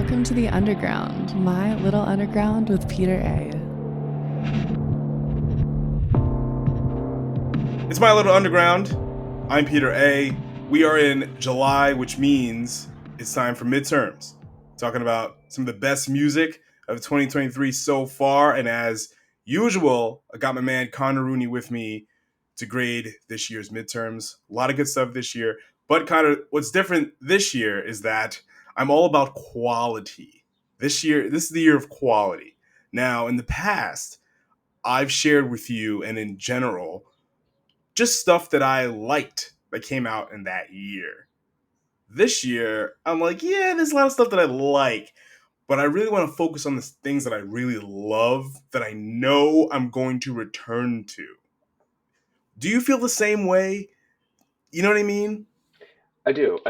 welcome to the Underground, my little underground with Peter A. It's my little underground. I'm Peter A. We are in July, which means it's time for midterms. Talking about some of the best music of 2023 so far, and as usual, I got my man Conor Rooney with me to grade this year's midterms. A lot of good stuff this year, but Conor, what's different this year is that I'm all about quality. This is the year of quality. Now, in the past, I've shared with you, and in general, just stuff that I liked that came out in that year. This year, I'm like, yeah, there's a lot of stuff that I like, but I really want to focus on the things that I really love that I know I'm going to return to. Do you feel the same way? You know what I mean? I do.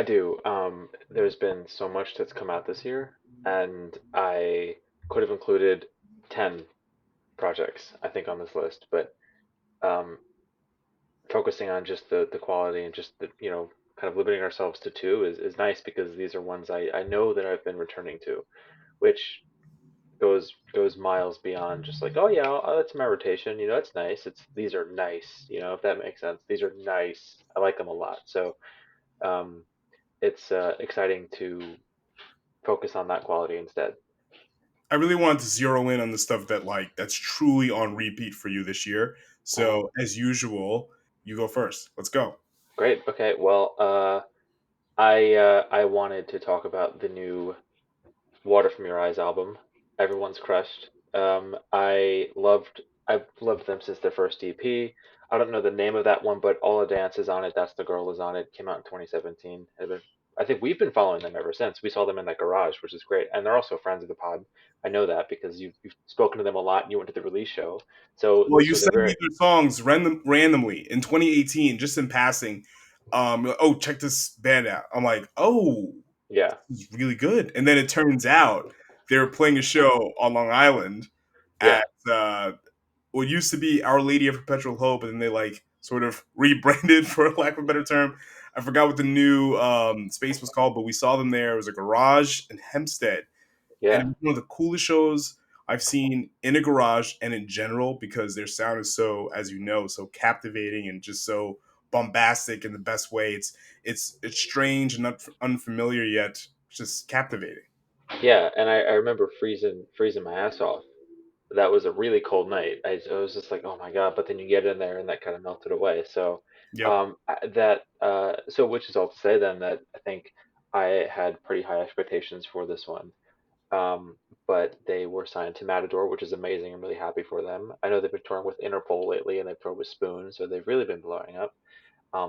There's been so much that's come out this year, and I could have included 10 projects, I think, on this list, but um, focusing on just the quality and just kind of limiting ourselves to two is nice because these are ones I know that I've been returning to, which goes miles beyond just like, oh yeah, that's my rotation, it's nice. These are nice, if that makes sense. These are nice. I like them a lot. So, um, it's exciting to focus on that quality instead. I really wanted to zero in on the stuff that's truly on repeat for you this year. Uh-huh. So, as usual, you go first. Let's go. Great. Okay. Well, I wanted to talk about the new Water from Your Eyes album. Everyone's crushed. I've loved them since their first EP. I don't know the name of that one, but All a Dance is on it. That's the Girl is on it. Came out in 2017. I think we've been following them ever since. We saw them in that garage, which is great, and they're also friends of the pod. I know that because you've spoken to them a lot, and you went to the release show. So Well, this you was a sent very me their songs randomly in 2018, just in passing. Oh, check this band out. I'm like, oh, yeah this is really good. And then it turns out they were playing a show on Long Island yeah at what used to be Our Lady of Perpetual Hope, and then they sort of rebranded, for lack of a better term. I forgot what the new space was called, but we saw them there. It was a garage in Hempstead, and yeah it was one of the coolest shows I've seen in a garage and in general because their sound is so, as you know, so captivating and just so bombastic in the best way. It's strange and unfamiliar yet just captivating. yeah. And I remember freezing my ass off. That was a really cold night. I was just like, oh my God, but then you get in there and that kind of melted away. So, Yep. so which is all to say then that I think I had pretty high expectations for this one. Um, but they were signed to Matador, which is amazing. I'm really happy for them. I know they've been touring with Interpol lately and they've toured with Spoon, so they've really been blowing up.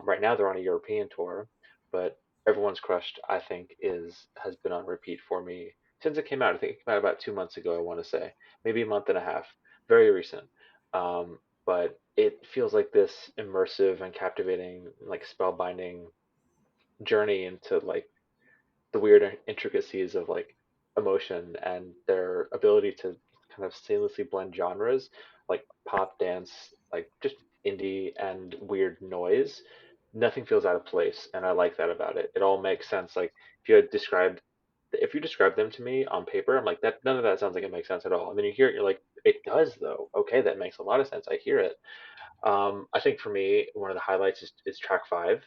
Right now they're on a European tour, but Everyone's Crushed, I think, is has been on repeat for me since it came out. I think it came out about 2 months ago, I want to say, maybe a month and a half, very recent. But it feels like this immersive and captivating, like spellbinding journey into like the weird intricacies of like emotion and their ability to kind of seamlessly blend genres like pop, dance, like just indie and weird noise. Nothing feels out of place, and I like that about it. It all makes sense. Like if you described them to me on paper, I'm like that. None of that sounds like it makes sense at all. And then you hear it, you're like, it does though. Okay, that makes a lot of sense. I hear it. I think for me, one of the highlights is track five.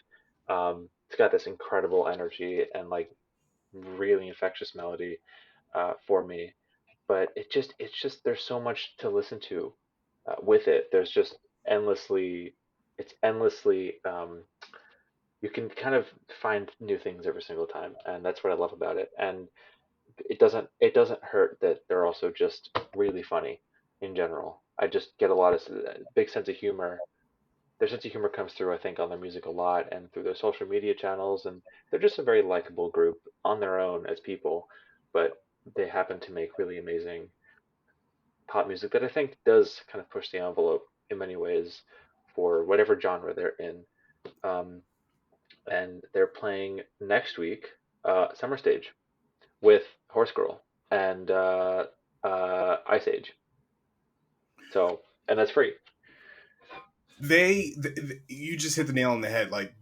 It's got this incredible energy and like really infectious melody for me. But it's just there's so much to listen to with it. There's just endlessly, it's endlessly. You can kind of find new things every single time, and that's what I love about it. And it doesn't hurt that they're also just really funny in general. I just get a lot of big sense of humor. Their sense of humor comes through, I think, on their music a lot and through their social media channels, and they're just a very likable group on their own as people, but they happen to make really amazing pop music that I think does kind of push the envelope in many ways for whatever genre they're in. Um, and they're playing next week, Summer Stage, with Horse Girl and Ice Age. So, and that's free. You just hit the nail on the head. Like,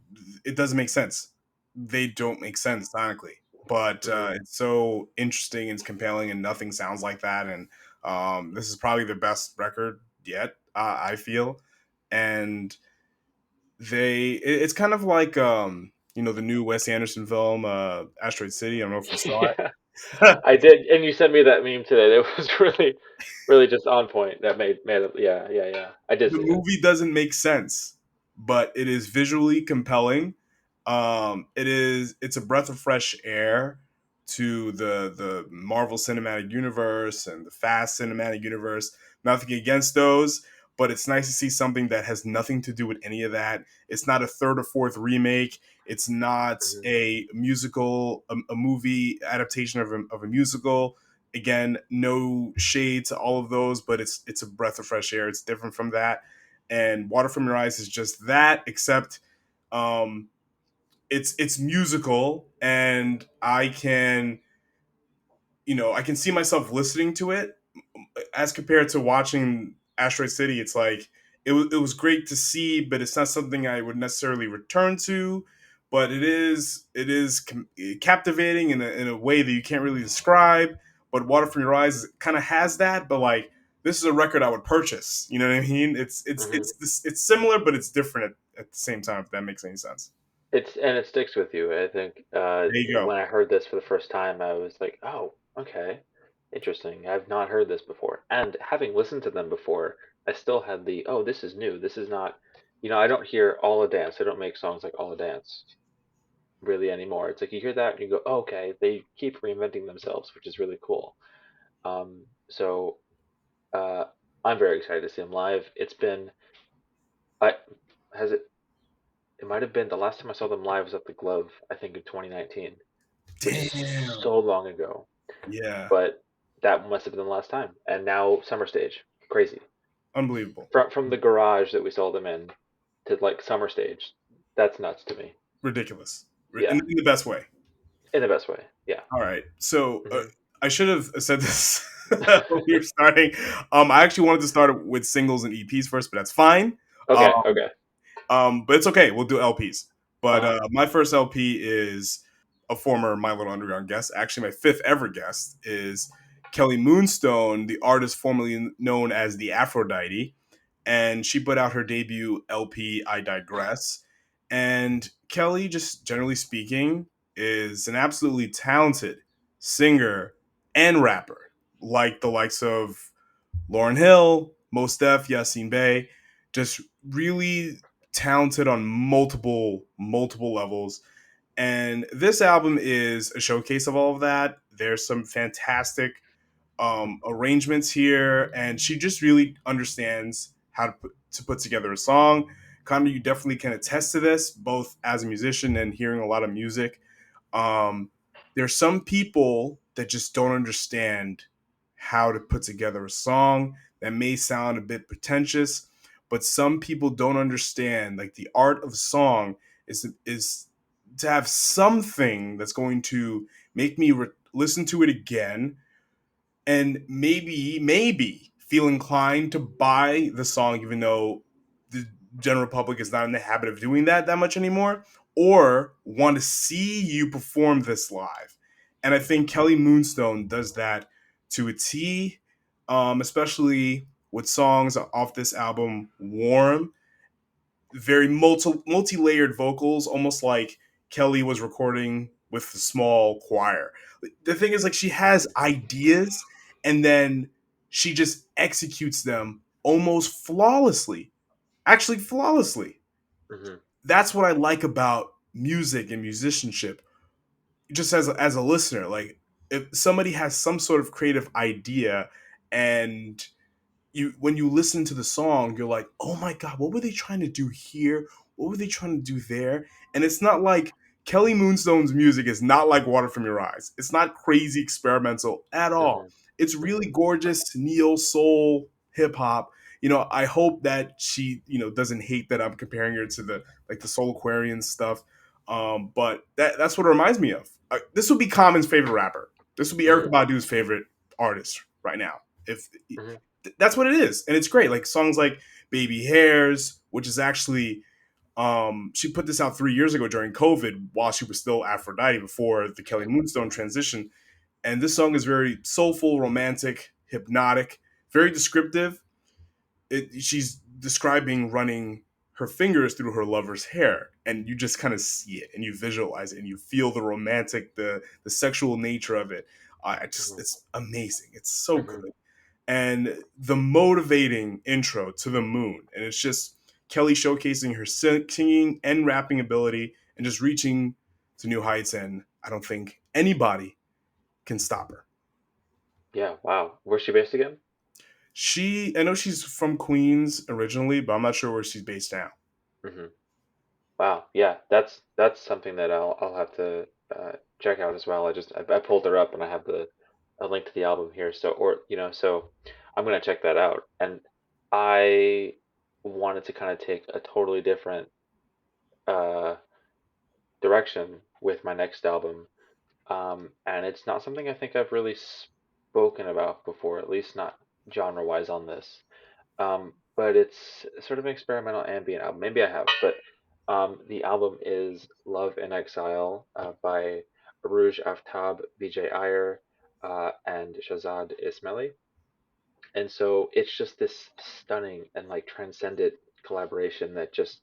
it doesn't make sense. They don't make sense sonically. but Hmm. it's so interesting and it's compelling, and nothing sounds like that. And this is probably the best record yet, I feel. And it's kind of like the new Wes Anderson film, Asteroid City. I don't know if you saw Yeah, it. I did, and you sent me that meme today. That was really, really just on point. That made it. Yeah, yeah, yeah. I did The see it. movie doesn't make sense, but it is visually compelling. It's a breath of fresh air to the Marvel Cinematic Universe and the Fast Cinematic Universe. Nothing against those, but it's nice to see something that has nothing to do with any of that. It's not a third or fourth remake. It's not Hmm. a musical, a movie adaptation of a musical. Again, no shade to all of those, but it's a breath of fresh air. It's different from that. And Water from Your Eyes is just that, except um, it's musical, and I can see myself listening to it as compared to watching Asteroid City. It's like it was great to see, but it's not something I would necessarily return to. But it is captivating in a way that you can't really describe. But Water from Your Eyes kind of has that. But like, this is a record I would purchase. You know what I mean? Hmm. It's similar, but it's different at the same time. If that makes any sense. It sticks with you. I think There you go. when I heard this for the first time, I was like, oh, okay, interesting. I've not heard this before. And having listened to them before, I still had the, oh, this is new. This is not, I don't hear All a Dance. I don't make songs like All a Dance really anymore. It's like you hear that and you go, oh, okay, they keep reinventing themselves, which is really cool. So uh, I'm very excited to see them live. I has it It might have been the last time I saw them live was at the Glove, I think in 2019, which is Damn. so long ago. Yeah. But that must have been the last time. And now Summer Stage, crazy. Unbelievable. From the garage that we saw them in to like Summer Stage, that's nuts to me. Ridiculous. In Yeah, the best way. in the best way. Yeah. All right. So Hmm. I should have said this when we were starting. I actually wanted to start with singles and EPs first, but that's fine. Um, Okay. Okay. but it's okay. We'll do LPs. Uh But huh. my first LP is a former My Little Underground guest. Actually, my fifth ever guest is Kelly Moonstone, the artist formerly known as the Aphrodite. And she put out her debut LP, I Digress. And Kelly, just generally speaking, is an absolutely talented singer and rapper, like the likes of Lauryn Hill, Mos Def, Yasin Bey, just really talented on multiple levels. And this album is a showcase of all of that. There's some fantastic arrangements here, and she just really understands how to put together a song. Connor, you definitely can attest to this, both as a musician and hearing a lot of music. Um, there's some people that just don't understand how to put together a song that may sound a bit pretentious, but some people don't understand like the art of song is to have something that's going to make me listen to it again and maybe feel inclined to buy the song, even though the general public is not in the habit of doing that much anymore, or want to see you perform this live. And I think Kelly Moonstone does that to a T, especially with songs off this album, Warm, very multi-layered vocals, almost like Kelly was recording with a small choir. The thing is, like, she has ideas and then she just executes them almost flawlessly. Actually, flawlessly. Hmm. That's what I like about music and musicianship. Just as a listener, like, if somebody has some sort of creative idea and you when you listen to the song, you're like, oh my god, what were they trying to do here? What were they trying to do there? And it's not like Kelly Moonstone's music is not like Water from Your Eyes. It's not crazy experimental at all. Hmm. It's really Hmm. gorgeous neo soul hip hop. I hope that she, doesn't hate that I'm comparing her to the Soul Aquarian stuff. But that's what it reminds me of. This would be Common's favorite rapper. This would be Erica Hmm. Badu's favorite artist right now. If Hmm. that's what it is, and it's great. Like songs like "Baby Hairs," which is actually She put this out 3 years ago during COVID while she was still Aphrodite before the Kelly Moonstone transition. And this song is very soulful, romantic, hypnotic, very descriptive. She's describing running her fingers through her lover's hair, and you just kind of see it and you visualize it and you feel the romantic, the sexual nature of it. I just Hmm. It's amazing. It's so Hmm. good, and the motivating intro to the moon, and it's just Kelly showcasing her singing and rapping ability and just reaching to new heights. And I don't think anybody can stop her. Yeah, wow. Where's she based again? I know she's from Queens originally, but I'm not sure where she's based now. Hmm. Wow. Yeah, that's something that I'll have to check out as well. I pulled her up and I have the a link to the album here. So or so I'm gonna check that out. And I wanted to kind of take a totally different uh direction with my next album. And it's not something I think I've really spoken about before, at least not genre-wise on this. But it's sort of an experimental ambient album. Maybe I have, but the album is Love in Exile by Aruj Aftab, Vijay Iyer, and Shazad Ismaili. And so it's just this stunning and like transcendent collaboration that just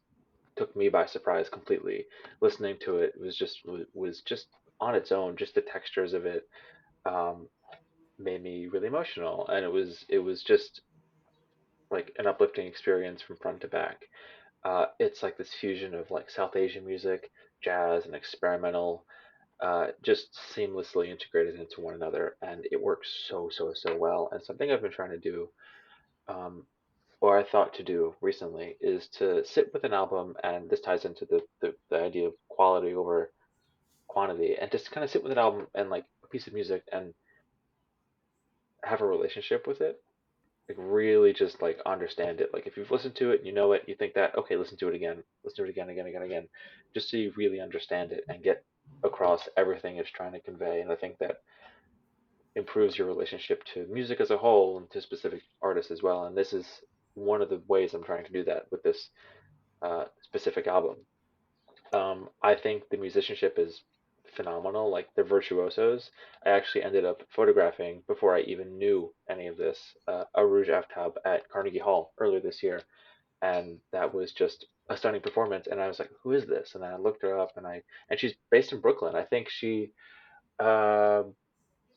took me by surprise completely. Listening to it was just on its own. Just the textures of it um, made me really emotional, and it was just like an uplifting experience from front to back. It's like this fusion of like South Asian music, jazz, and experimental, just seamlessly integrated into one another, and it works so well. And something I've been trying to do, um, or I thought to do recently, is to sit with an album, and this ties into the idea of quality over quantity, and just kind of sit with an album and like a piece of music and have a relationship with it, like really just like understand it. Like if you've listened to it, you know it, you think that okay, listen to it again, again, just so you really understand it and get across everything it's trying to convey. And I think that improves your relationship to music as a whole and to specific artists as well. And this is one of the ways I'm trying to do that with this specific album. I think the musicianship is phenomenal. Like they're virtuosos. I actually ended up photographing before I even knew any of this Aruj Aftab at Carnegie Hall earlier this year, and that was just a stunning performance. And I was like, "Who is this?" And then I looked her up, and she's based in Brooklyn. I think uh,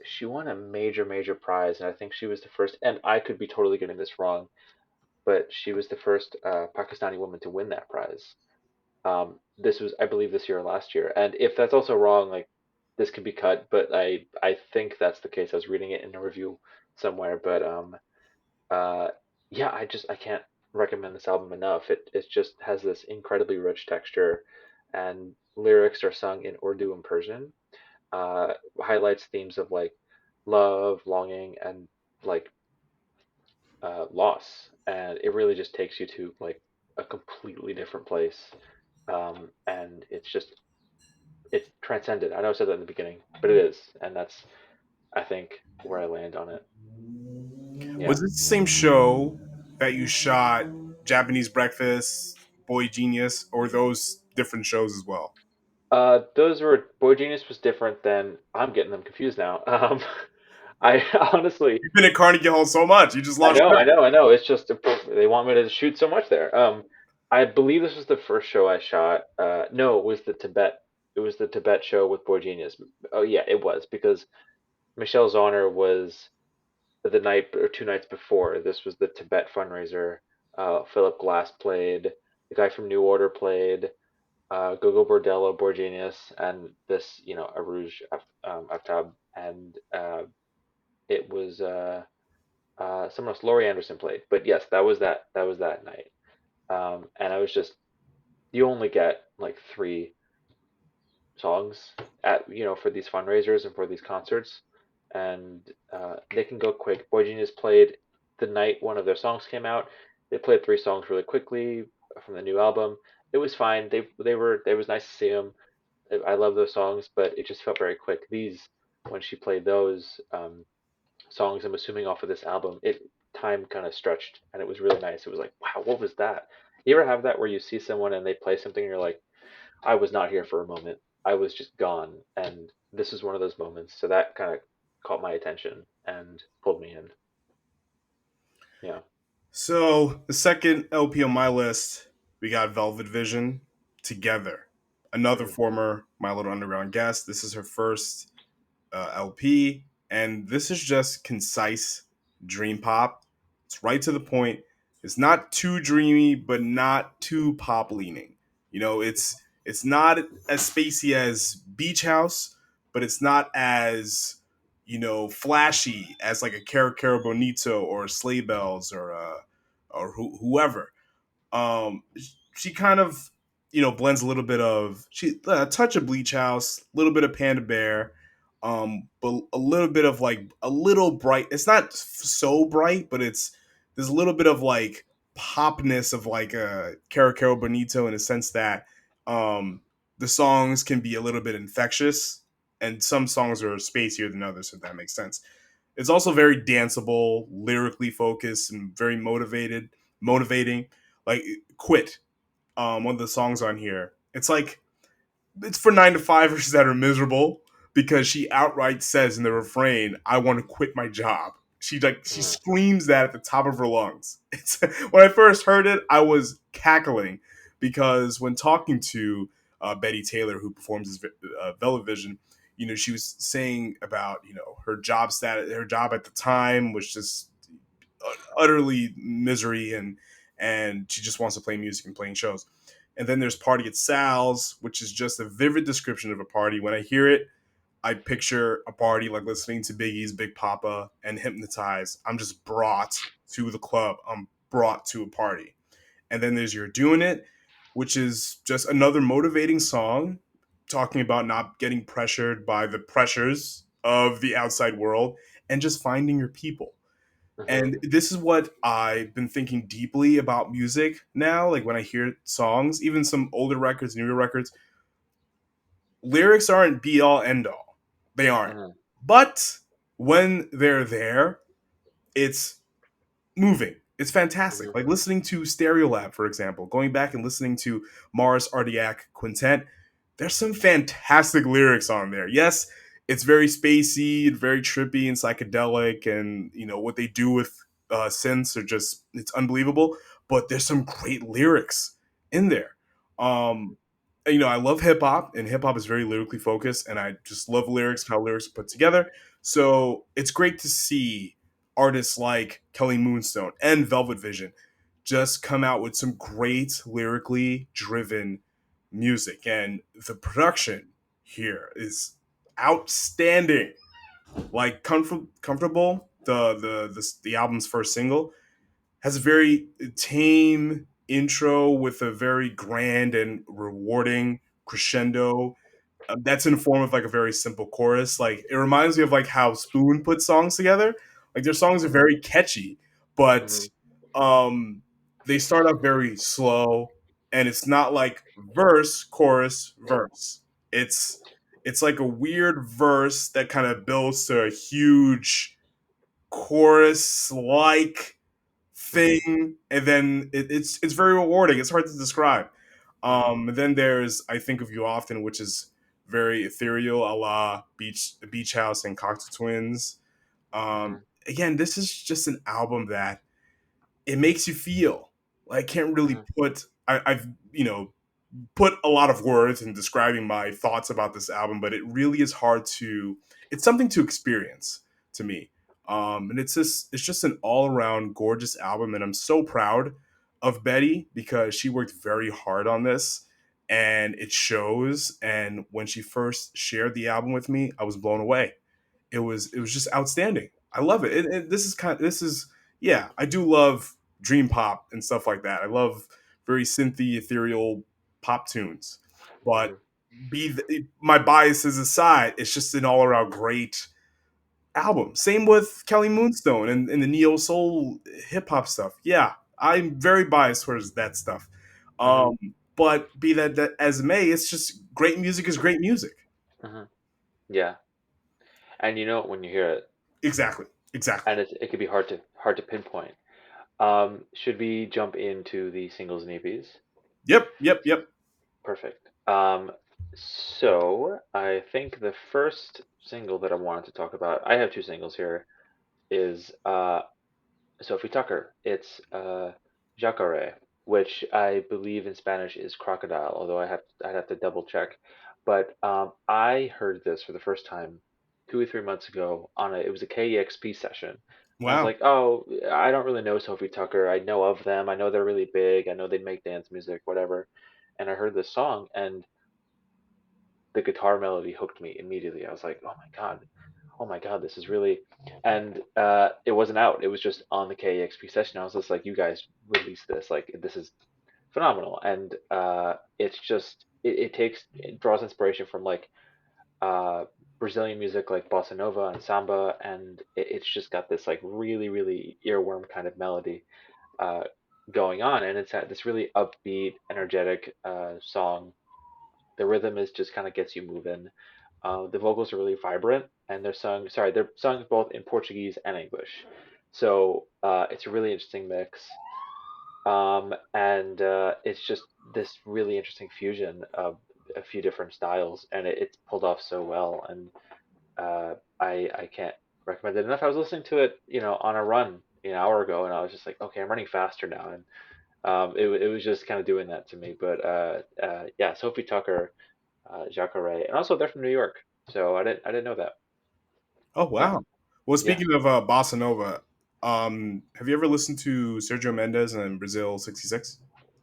she won a major prize, and I think she was the first. And I could be totally getting this wrong, but she was the first Pakistani woman to win that prize. This was, I believe, this year or last year. And if that's also wrong, like this can be cut, but I think that's the case. I was reading it in a review somewhere, but uh, yeah, I can't recommend this album enough. It just has this incredibly rich texture, and lyrics are sung in Urdu and Persian. Highlights themes of like love, longing, and like loss, and it really just takes you to like a completely different place. And it's transcended. I know I said that in the beginning, but it is, and that's I think where I land on it. Yeah. Was it the same show that you shot Japanese Breakfast, Boy Genius, or those different shows as well? Those were Boy Genius was different than I'm getting them confused now. I honestly, You've been at Carnegie Hall so much, you just I lost know, track. I know. It's just they want me to shoot so much there. I believe this was the first show I shot. No, it was the Tibet. It was the Tibet show with Boy Genius. Oh yeah, it was because Michelle Zauner was the night or 2 nights before. This was the Tibet fundraiser. Philip Glass played. The guy from New Order played. Gogo Bordello, Borgenius, and this, Aruj Aftab, and it was someone else. Laurie Anderson played, but yes, that was that night. And I was just you only get like three songs at for these fundraisers and for these concerts, and they can go quick. Boy Genius played the night one of their songs came out. They played three songs really quickly from the new album. It was fine. They were it was nice to see them. I love those songs, but it just felt very quick. These when she played those songs, I'm assuming off of this album, it time kind of stretched and it was really nice. It was like, wow, what was that? You ever have that where you see someone and they play something and you're like, I was not here for a moment. I was just gone. And this is one of those moments. So that kind of caught my attention and pulled me in. Yeah. So the second LP on my list, we got Velvet Vision, Together. Another Hmm. former My Little Underground guest. This is her first LP, and this is just concise dream pop. It's right to the point. It's not too dreamy, but not too pop leaning. You know, it's not as spacey as Beach House, but it's not as flashy as like a Cara Cara Bonito or Sleigh Bells or whoever. um she kind of blends a little bit of she a touch of Bleach House, a little bit of Panda Bear, but a little bit of like a little bright. It's not so bright, but there's a little bit of like popness of like a Caro Caro Bonito in a sense that um the songs can be a little bit infectious, and some songs are spacier than others, if that makes sense. It's also very danceable, lyrically focused, and very motivating. Like Quit, one of the songs on here. It's like it's for 9 to 5ers that are miserable because she outright says in the refrain, "I want to quit my job." She Hmm. screams that at the top of her lungs. It's when I first heard it, I was cackling because when talking to Betty Taylor, who performs as Velvet Vision, she was saying about her job status, her job at the time was just utterly misery, and she just wants to play music and playing shows. And then there's Party at Sal's, which is just a vivid description of a party. When I hear it, I picture a party like listening to Biggie's Big Papa and Hypnotize. I'm just brought to the club. I'm brought to a party. And then there's You're Doing It, which is just another motivating song talking about not getting pressured by the pressures of the outside world and just finding your people. Hmm. And this is what I've been thinking deeply about music now. Like when I hear songs, even some older records, newer records, lyrics aren't be all end all. They aren't. Hmm. But when they're there, it's moving. It's fantastic. Hmm. Like listening to Stereolab, for example, going back and listening to Mars Ardiac Quintet, there's some fantastic lyrics on there. Yes, it's very spacey and very trippy and psychedelic, and what they do with synths are just it's unbelievable. But there's some great lyrics in there. Um, I love hip hop, and hip hop is very lyrically focused, and I just love lyrics, how lyrics are put together. So it's great to see artists like Kelly Moonstone and Velvet Vision just come out with some great lyrically driven music, and the production here is outstanding. Like comfortable, the album's first single has a very tame intro with a very grand and rewarding crescendo that's in the form of like a very simple chorus. Like it reminds me of like how Spoon puts songs together. Like their songs are Hmm. very catchy, but Hmm. um they start off very slow, and it's not like verse, chorus, verse. It's it's like a weird verse that kind of builds to a huge chorus like Hmm. thing, and then it's very rewarding. It's hard to describe. Hmm. And then there's I Think of You Often, which is very ethereal, a la Beach House and Cocktail Twins. Hmm. Again, this is just an album that it makes you feel. Like, I can't really Hmm. put. I've put a lot of words in describing my thoughts about this album, but it really is hard to. It's something to experience to me, and it's just an all around gorgeous album, and I'm so proud of Betty because she worked very hard on this, and it shows. And when she first shared the album with me, I was blown away. It was just outstanding. I love it. This is yeah. I do love dream pop and stuff like that. I love very synthy, ethereal pop tunes. But Hmm. my biases aside, it's just an all around great album. Same with Kelly Moonstone and the neo soul hip hop stuff. Yeah, I'm very biased towards that stuff. Hmm. Um, but be that as it may, it's just great music is great music. Hmm. Yeah. And you know it when you hear it, Exactly. Exactly. and it could be hard to pinpoint. Should we jump into the singles and EPs? Yep, yep, yep. Perfect. So I think the first single that I wanted to talk about, I have two singles here, is Sophie Tucker. It's Jacare, which I believe in Spanish is crocodile, although I'd have to double check. But I heard this for the first time 2 or 3 months ago on it was a KEXP session. And I was Wow. like, oh, I don't really know Sophie Tucker. I know of them. I know they're really big. I know they make dance music, whatever. And I heard this song, and the guitar melody hooked me immediately. I was like, oh my god, this is really. And it wasn't out. It was just on the KEXP session. I was just like, you guys release this. Like, this is phenomenal. And it's just it draws inspiration from like uh, Brazilian music like bossa nova and samba, and it's just got this like really earworm kind of melody uh, going on, and it's this really upbeat, energetic song. The rhythm is just kind of gets you moving. The vocals are really vibrant, and they're sung both in Portuguese and English. So it's a really interesting mix. And it's just this really interesting fusion of a few different styles, and it's pulled off so well. And I can't recommend it enough. I was listening to it, on a run an hour ago, and I was just like, okay, I'm running faster now, and it was just kind of doing that to me. But yeah, Sophie Tucker, Jacare, and also they're from New York, so I didn't know that. Oh Yeah, wow. Well, yeah, speaking of bossa nova, have you ever listened to Sergio Mendes and Brazil '66?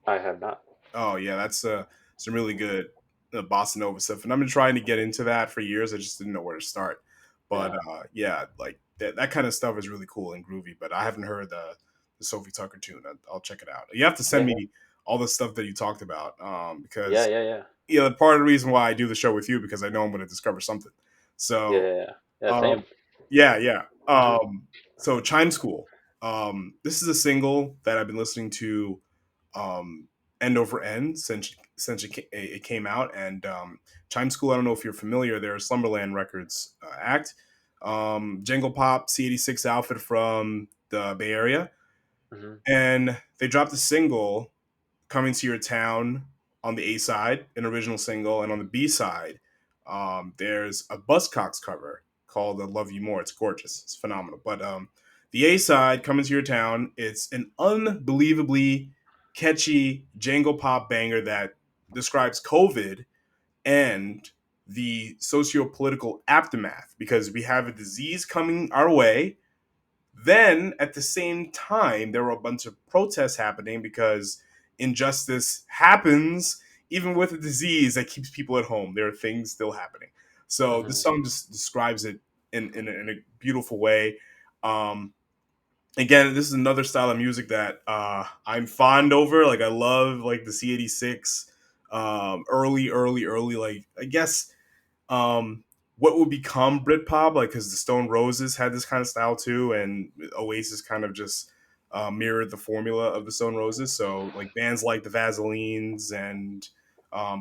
I have not. Oh yeah, that's some really good bossa nova stuff, and I've been trying to get into that for years. I just didn't know where to start. But Yeah, yeah, like that kind of stuff is really cool and groovy. But I haven't heard the Sophie Tucker tune. I'll check it out. You have to send yeah, me all the stuff that you talked about, yeah, because yeah, yeah, part of the reason why I do the show with you because I know I'm going to discover something. yeah, So yeah, yeah. Yeah, same. um, yeah, yeah. Hmm. So Chime School. This is a single that I've been listening to end over end since it came out. And Chime School, I don't know if you're familiar. They're a Slumberland Records act. Jangle Pop C86 outfit from the Bay Area, Hmm. and they dropped a single, Coming to Your Town, on the A side, an original single, and on the B side, there's a Buzzcocks cover called "I Love You More." It's gorgeous, it's phenomenal. But the A side, Coming to Your Town, it's an unbelievably catchy jangle pop banger that describes COVID and the socio-political aftermath, because we have a disease coming our way. Then at the same time, there were a bunch of protests happening because injustice happens even with a disease that keeps people at home. There are things still happening. So this Hmm. song just describes it in a beautiful way. Um, Again, this is another style of music that I'm fond over. Like I love like the C86, early, like I guess um, what would become Britpop, like because the Stone Roses had this kind of style too, and Oasis kind of just mirrored the formula of the Stone Roses. So like bands like the Vaselines and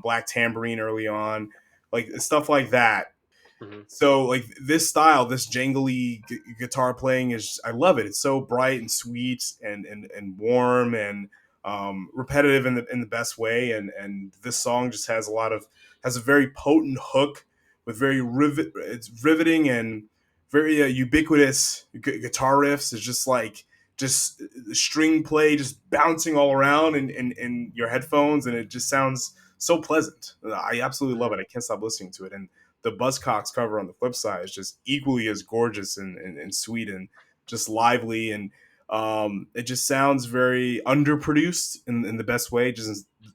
Black Tambourine early on, like stuff like that. Hmm. So like this style, this jangly guitar playing is, I love it. It's so bright and sweet and warm and repetitive in the best way. And this song just has a very potent hook with it's riveting and very ubiquitous guitar riffs. It's just like just string play just bouncing all around in your headphones, and it just sounds so pleasant. I absolutely love Hmm. it. I can't stop listening to it. And the Buzzcocks cover on the flip side is just equally as gorgeous and sweet and just lively, and it just sounds very underproduced in the best way.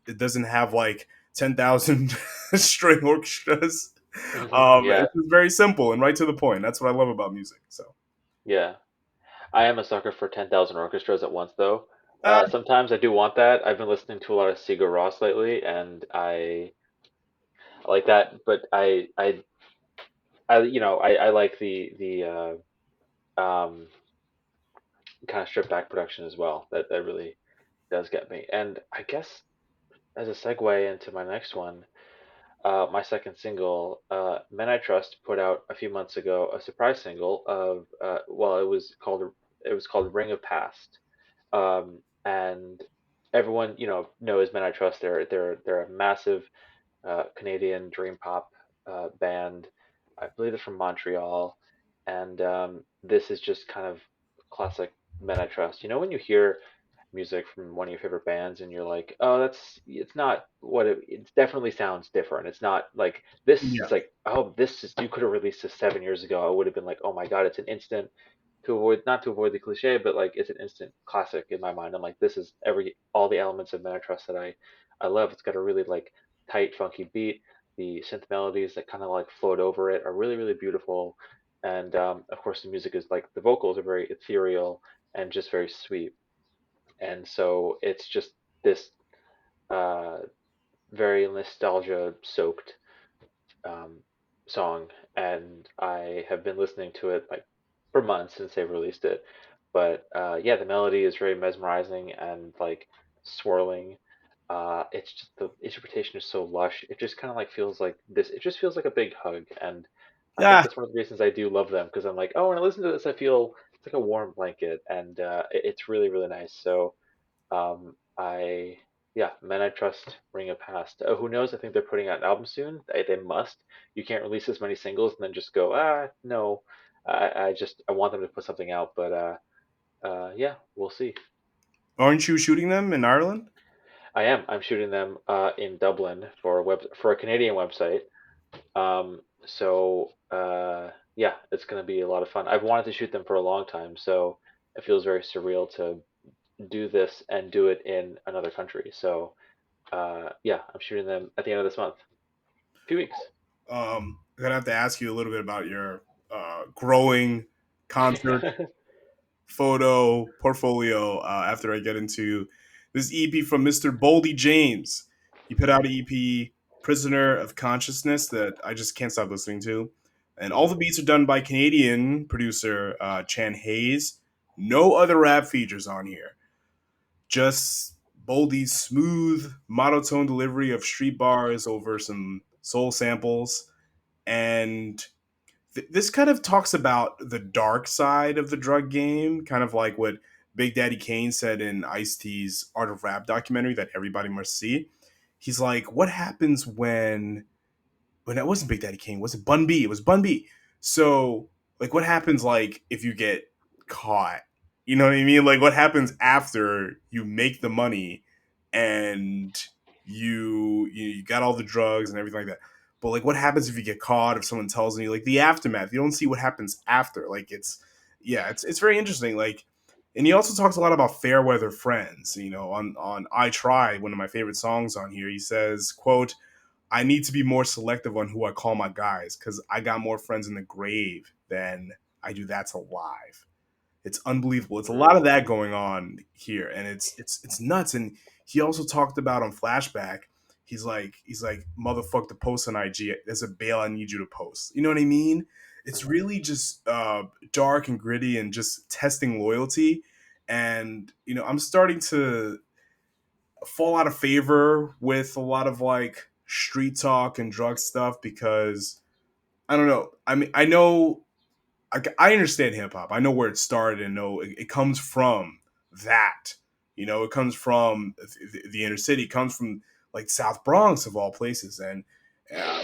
It doesn't have like 10,000 string orchestras. Hmm. Yeah, It's just very simple and right to the point. That's what I love about music. So yeah. I am a sucker for 10,000 orchestras at once, though. uh, Sometimes I do want that. I've been listening to a lot of Sigur Rós lately, and I like that. But I like the kind of stripped back production as well. That really does get me. And I guess as a segue into my next one, my second single, "Men I Trust," put out a few months ago a surprise single of well, it was called "Ring of Past," And everyone knows Men I Trust. They're a massive Canadian dream pop band. I believe they're from Montreal, and this is just kind of classic Men I Trust. You know, when you hear music from one of your favorite bands and you're like, oh, it's not what it definitely sounds different. It's not like this. Yeah. It's like, oh, this is you could have released this 7 years ago. I would have been like, oh my God, it's an instant to avoid not to avoid the cliche, but like it's an instant classic in my mind. I'm like, this is all the elements of Men I Trust that I love. It's got a really like tight, funky beat. The synth melodies that kind of like float over it are really, really beautiful. And of course, the music is like the vocals are very ethereal and just very sweet. And so it's just this uh, very nostalgia soaked um, song, and I have been listening to it like for months since they've released it. But yeah, the melody is very mesmerizing and like swirling. It's just the interpretation is so lush. It just kind of like feels like this. It just feels like a big hug, and I think Yeah. that's one of the reasons I do love them because I'm like, oh, when I listen to this, I feel it's like a warm blanket, and it's really, really nice. So I yeah, Men I Trust, Ring of Past. Who knows? I think they're putting out an album soon. They must. You can't release as many singles and then just go, no. I want them to put something out, but yeah, we'll see. Aren't you shooting them in Ireland? I am. I'm shooting them in Dublin for a Canadian website. Yeah, it's gonna be a lot of fun. I've wanted to shoot them for a long time, so it feels very surreal to do this and do it in another country. So yeah, I'm shooting them at the end of this month. A few weeks. I'm gonna have to ask you a little bit about your growing concert photo portfolio after I get into this EP from Mr. Boldy James. He put out an EP, Prisoner of Consciousness, that I just can't stop listening to. And all Hmm. the beats are done by Canadian producer Chan Hayes. No other rap features on here. Just Boldy's smooth, monotone delivery of street bars over some soul samples. And this kind of talks about the dark side of the drug game, kind of like what Big Daddy Kane said in Ice T's Art of Rap documentary that everybody must see. He's like, what happens when it wasn't Big Daddy Kane, was it Bun B? It was Bun B. So, like, what happens like if you get caught? You know what I mean? Like, what happens after you make the money and you got all the drugs and everything like that? But like, what happens if you get caught? If someone tells you, like, the aftermath, you don't see what happens after. Like, it's very interesting. Like, and he also talks a lot about fair weather friends. You know, on I Try, one of my favorite songs on here, he says, "quote I need to be more selective on who I call my guys because I got more friends in the grave than I do that's alive." It's unbelievable. It's a lot of Mm, that going on here, and it's nuts. And he also talked about on Flashback. He's like motherfuck the post on IG. There's a bail I need you to post. You know what I mean? It's mhm, really just dark and gritty and just testing loyalty. And I'm starting to fall out of favor with a lot of like street talk and drug stuff because I don't know. I mean, I know I understand hip hop. I know where it started and know it comes from that. It comes from the inner city. It comes from like South Bronx of all places. And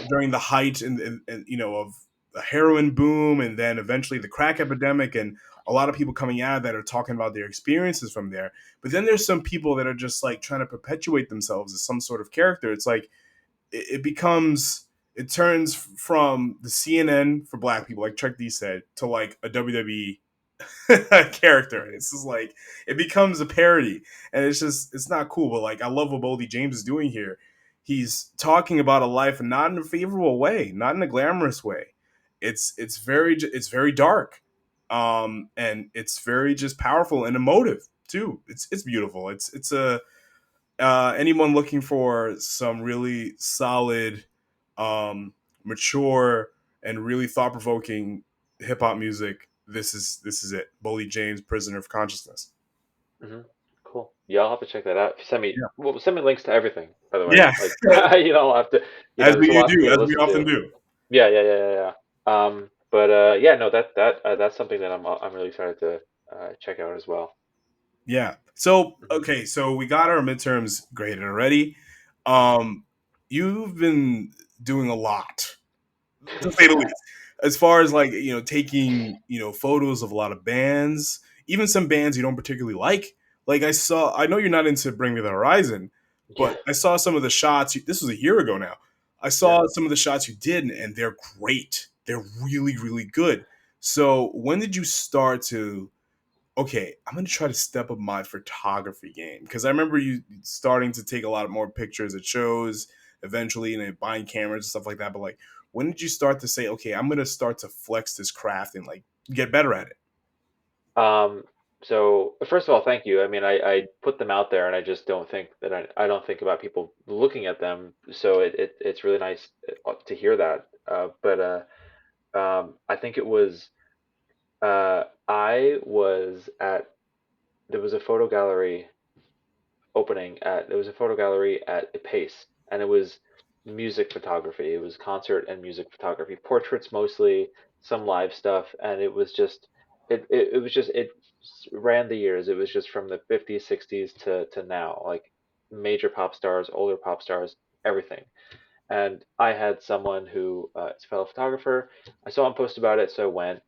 during the height and of the heroin boom and then eventually the crack epidemic and a lot of people coming out of that are talking about their experiences from there. But then there's some people that are just like trying to perpetuate themselves as some sort of character. It's like it becomes it turns from the CNN for black people, like Chuck D said, to like a WWE character. mhm, It's just like it becomes a parody, and it's not cool. But like I love what Boldy James is doing here. He's talking about a life not in a favorable way, not in a glamorous way. It's very dark, and it's very just powerful and emotive too. It's beautiful. It's a anyone looking for some really solid, mature, and really thought provoking hip hop music, this is it. Boldy James, Prisoner of Consciousness. mhm. Cool. Yeah, I'll have to check that out. Yeah, Send me links to everything, by the way. yeah, Like, I'll have to, as there's a we lot for me do, to as we listen often to. do. Yeah, yeah, yeah, yeah, yeah. But yeah, no, that's something that I'm really excited to check out as well. Yeah. So Hmm. okay, so we got our midterms graded already. Hmm. Um, you've been doing a lot, to say the least. As far as like taking photos of a lot of bands, even some bands you don't particularly like. Like I know you're not into Bring Me the Horizon, Yeah, but I saw some of the shots. This was a year ago now. I yeah. saw some of the shots you did, and they're great. They're really, really good. So when did you start to okay, I'm gonna try to step up my photography game because I remember you starting to take a lot more pictures at shows eventually and then buying cameras and stuff like that. But like, when did you start to say, okay, I'm gonna start to flex this craft and like get better at it? Um, so first of all, thank you. I mean, I put them out there, and I just don't think that I don't think about people looking at them. So it's really nice to hear that. I think it was I was at there was a photo gallery there was a photo gallery at Pace, and it was music photography. It was concert and music photography, portraits mostly, some live stuff, and it ran the years. It was just from the 50s, 60s to now, like major pop stars, older pop stars, everything. And I had someone who is a fellow photographer. I saw him post about it, so I went,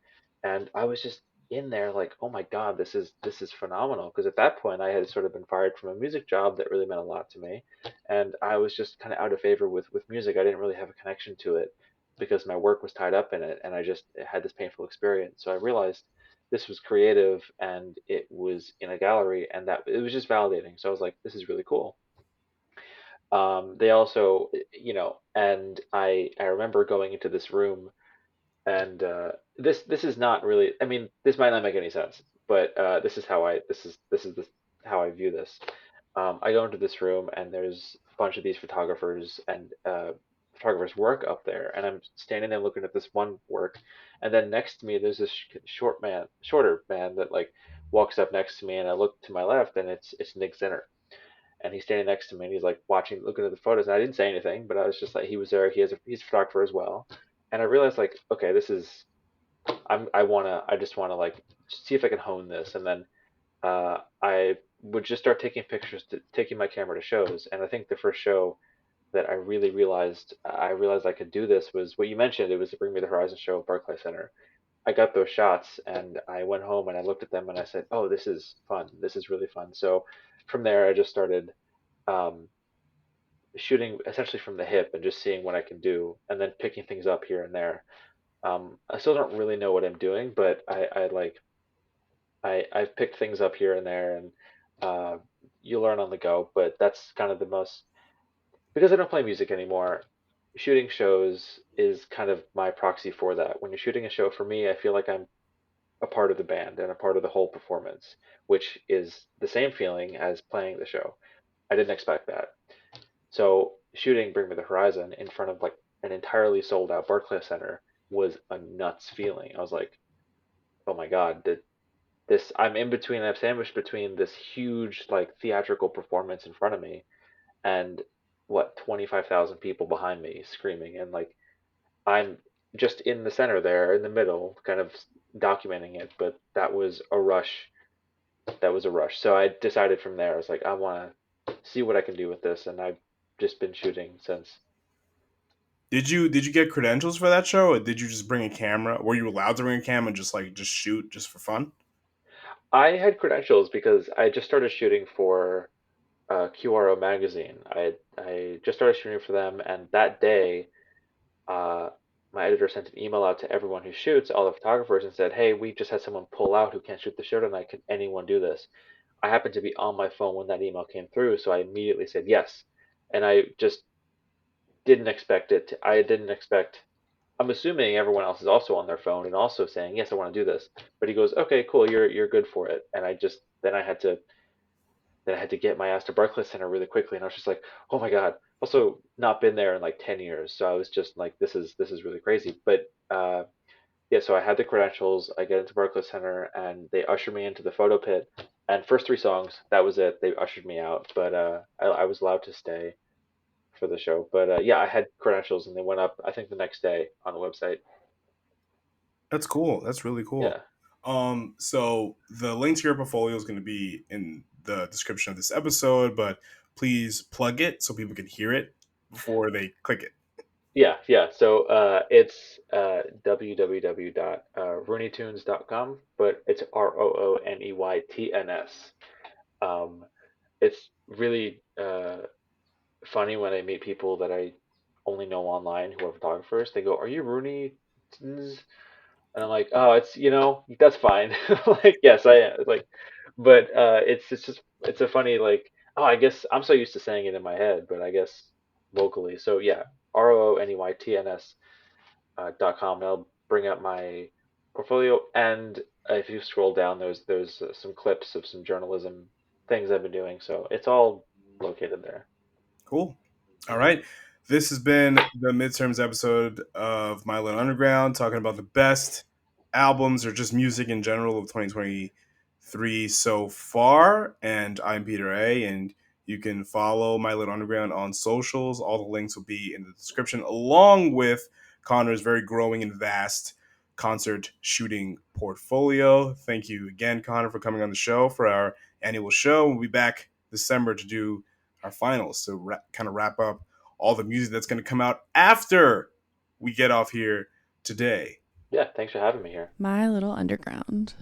and I was just in there like, oh my God, this is phenomenal. Because at that point, I had sort of been fired from a music job that really meant a lot to me, and I was just kind of out of favor with music. I didn't really have a connection to it because my work was tied up in it, and I just had this painful experience. So I realized this was creative, and it was in a gallery, and that it was just validating. So I was like, this is really cool. They also, and I remember going into this room, and this is not really. I mean, this might not make any sense, but this is how I view this. I go into this room, and there's a bunch of these photographers and photographers' work up there, and I'm standing there looking at this one work, and then next to me there's this shorter man that like walks up next to me, and I look to my left, and it's Nick Zinner, and he's standing next to me, and he's like watching, looking at the photos. And I didn't say anything, but I was just like, he was there. He's a photographer as well, and I realized like, okay, this is I just wanna like see if I can hone this, and then I would just start taking pictures, taking my camera to shows, and I think the first show that I realized I could do this was what you mentioned. It was the Bring Me the Horizon show at Barclay Center. I got those shots, and I went home and I looked at them, and I said, "Oh, this is fun. This is really fun." So from there, I just started um, shooting essentially from the hip and just seeing what I can do, and then picking things up here and there. I still don't really know what I'm doing, but I've picked things up here and there, and uh, you learn on the go. But that's kind of the most, because I don't play music anymore. Shooting shows is kind of my proxy for that. When you're shooting a show, for me, I feel like I'm a part of the band and a part of the whole performance, which is the same feeling as playing the show. I didn't expect that. So shooting Bring Me the Horizon in front of like an entirely sold out Barclay Center was a nuts feeling. I was like, oh my God, I'm sandwiched between this huge like theatrical performance in front of me and what 25,000 people behind me screaming, and like I'm just in the center there in the middle kind of documenting it. But that was a rush. That was a rush. So I decided from there, I was like, I want to see what I can do with this, and I've just been shooting since. Did you get credentials for that show, or did you just bring a camera? Were you allowed to bring a camera and just shoot just for fun? I had credentials because I just started shooting for QRO magazine. I just started shooting for them, and that day, uh, my editor sent an email out to everyone who shoots, all the photographers, and said, "Hey, we just had someone pull out who can't shoot the show tonight. Can anyone do this?" I happened to be on my phone when that email came through, so I immediately said yes, and I just didn't expect it. I didn't expect. I'm assuming everyone else is also on their phone and also saying, "Yes, I want to do this." But he goes, "Okay, cool, you're good for it." And I just then I had to get my ass to Barclays Center really quickly, and I was just like, "Oh my God!" Also, not been there in like 10 years, so I was just like, "This is really crazy." But yeah, so I had the credentials. I get into Barclays Center, and they usher me into the photo pit. And first three songs, that was it. They ushered me out, but I was allowed to stay for the show. But yeah, I had credentials, and they went up, I think, the next day on the website. That's cool. That's really cool. Yeah. So the link to your portfolio is going to be in the description of this episode, but please plug it so people can hear it before they click it. Yeah, yeah. So it's www.rooneytunes.com, but it's Rooneytns. Um, it's really funny when I meet people that I only know online who are photographers. They go, "Are you Rooney?" And I'm like, "Oh, it's that's fine." Like, yes, I am. Like, but it's just it's a funny like. Oh, I guess I'm so used to saying it in my head, but I guess locally. So yeah, Rooneytns .com. And I'll bring up my portfolio, and if you scroll down, there's some clips of some journalism things I've been doing. So it's all located there. Cool. All right. This has been the midterms episode of My Little Underground, talking about the best albums or just music in general of 2023 so far. And I'm Peter A. And you can follow My Little Underground on socials. All the links will be in the description, along with Connor's very growing and vast concert shooting portfolio. Thank you again, Connor, for coming on the show for our annual show. We'll be back December to do our finals to kind of wrap up all the music that's going to come out after we get off here today. Yeah, thanks for having me here. My Little Underground.